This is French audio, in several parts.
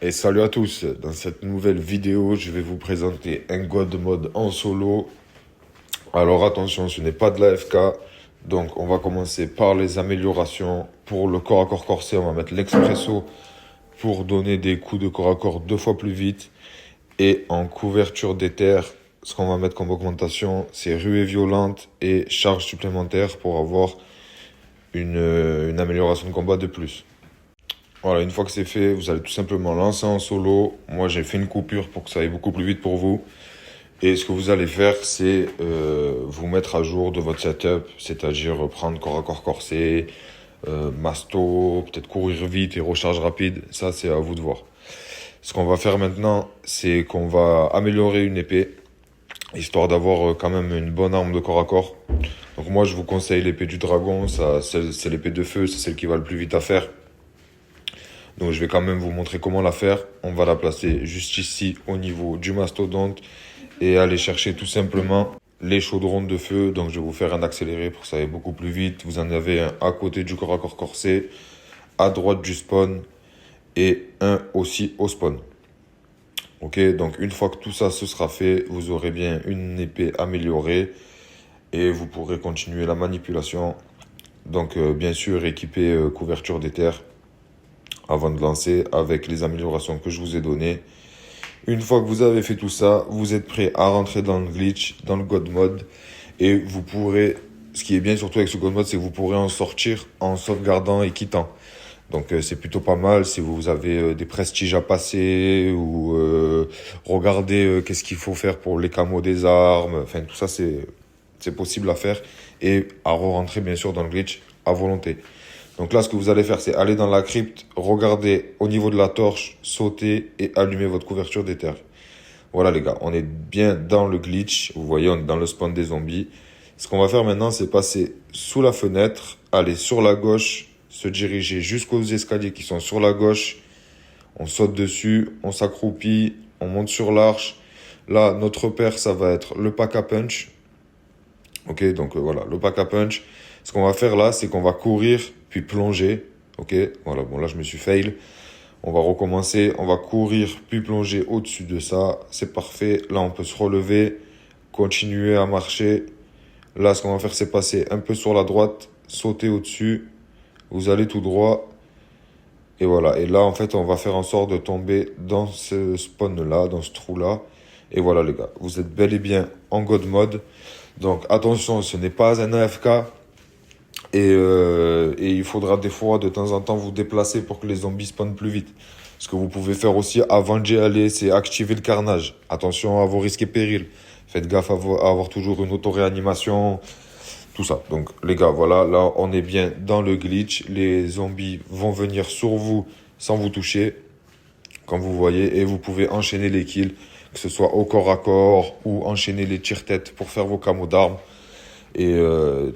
Et salut à tous, dans cette nouvelle vidéo, je vais vous présenter un God Mode en solo. Alors attention, ce n'est pas de la FK, donc on va commencer par les améliorations. Pour le corps à corps corsé, on va mettre l'expresso pour donner des coups de corps à corps 2 fois plus vite. Et en couverture d'éther, ce qu'on va mettre comme augmentation, c'est ruée violente et charge supplémentaire pour avoir une amélioration de combat de plus. Voilà, une fois que c'est fait, vous allez tout simplement lancer en solo. Moi, j'ai fait une coupure pour que ça aille beaucoup plus vite pour vous. Et ce que vous allez faire, c'est vous mettre à jour de votre setup, c'est-à-dire prendre corps à corps corsé, masto, peut-être courir vite et recharge rapide. Ça, c'est à vous de voir. Ce qu'on va faire maintenant, c'est qu'on va améliorer une épée, histoire d'avoir quand même une bonne arme de corps à corps. Donc moi, je vous conseille l'épée du dragon. Ça, c'est l'épée de feu, c'est celle qui va le plus vite à faire. Donc je vais quand même vous montrer comment la faire. On va la placer juste ici au niveau du mastodonte et aller chercher tout simplement les chaudrons de feu. Donc je vais vous faire un accéléré pour que ça aille beaucoup plus vite. Vous en avez un à côté du corps à corps corsé, à droite du spawn et un aussi au spawn. Ok, donc une fois que tout ça se sera fait, vous aurez bien une épée améliorée et vous pourrez continuer la manipulation. Donc bien sûr équiper couverture d'éther avant de lancer avec les améliorations que je vous ai données. Une fois que vous avez fait tout ça, vous êtes prêt à rentrer dans le glitch, dans le God Mode. Et vous pourrez, ce qui est bien surtout avec ce God Mode, c'est que vous pourrez en sortir en sauvegardant et quittant. Donc c'est plutôt pas mal si vous avez des prestiges à passer ou regardez qu'est-ce qu'il faut faire pour les camos des armes. Enfin tout ça c'est possible à faire et à re-rentrer bien sûr dans le glitch à volonté. Donc là, ce que vous allez faire, c'est aller dans la crypte, regarder au niveau de la torche, sauter et allumer votre couverture d'éther. Voilà les gars, on est bien dans le glitch. Vous voyez, on est dans le spawn des zombies. Ce qu'on va faire maintenant, c'est passer sous la fenêtre, aller sur la gauche, se diriger jusqu'aux escaliers qui sont sur la gauche. On saute dessus, on s'accroupit, on monte sur l'arche. Là, notre repère, ça va être le pack à punch. Ok, donc voilà, le pack à punch. Ce qu'on va faire là, c'est qu'on va courir, puis plonger. Ok, voilà, bon là je me suis fail. On va recommencer, on va courir, puis plonger au-dessus de ça. C'est parfait. Là, on peut se relever, continuer à marcher. Là, ce qu'on va faire, c'est passer un peu sur la droite, sauter au-dessus. Vous allez tout droit. Et voilà. Et là, en fait, on va faire en sorte de tomber dans ce spawn-là, dans ce trou-là. Et voilà, les gars. Vous êtes bel et bien en God Mode. Donc, attention, ce n'est pas un AFK. Et il faudra des fois, de temps en temps, vous déplacer pour que les zombies spawnent plus vite. Ce que vous pouvez faire aussi avant d'y aller, c'est activer le carnage. Attention à vos risques et périls. Faites gaffe à avoir toujours une auto-réanimation. Tout ça. Donc, les gars, voilà. Là, on est bien dans le glitch. Les zombies vont venir sur vous sans vous toucher. Comme vous voyez. Et vous pouvez enchaîner les kills. Que ce soit au corps à corps ou enchaîner les tire-têtes pour faire vos camos d'armes. Et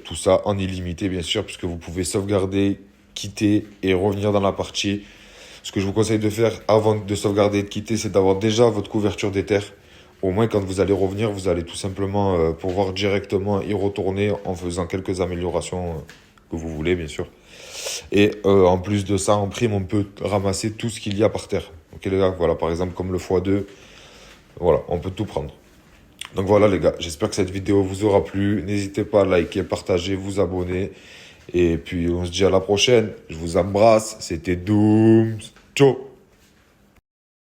tout ça en illimité, bien sûr, puisque vous pouvez sauvegarder, quitter et revenir dans la partie. Ce que je vous conseille de faire avant de sauvegarder et de quitter, c'est d'avoir déjà votre couverture d'éther. Au moins, quand vous allez revenir, vous allez tout simplement pouvoir directement y retourner en faisant quelques améliorations que vous voulez, bien sûr. Et en plus de ça, en prime, on peut ramasser tout ce qu'il y a par terre. Ok les gars, voilà, par exemple, comme le x2, voilà, on peut tout prendre. Donc voilà les gars, j'espère que cette vidéo vous aura plu. N'hésitez pas à liker, partager, vous abonner. Et puis on se dit à la prochaine. Je vous embrasse. C'était Dooms. Ciao.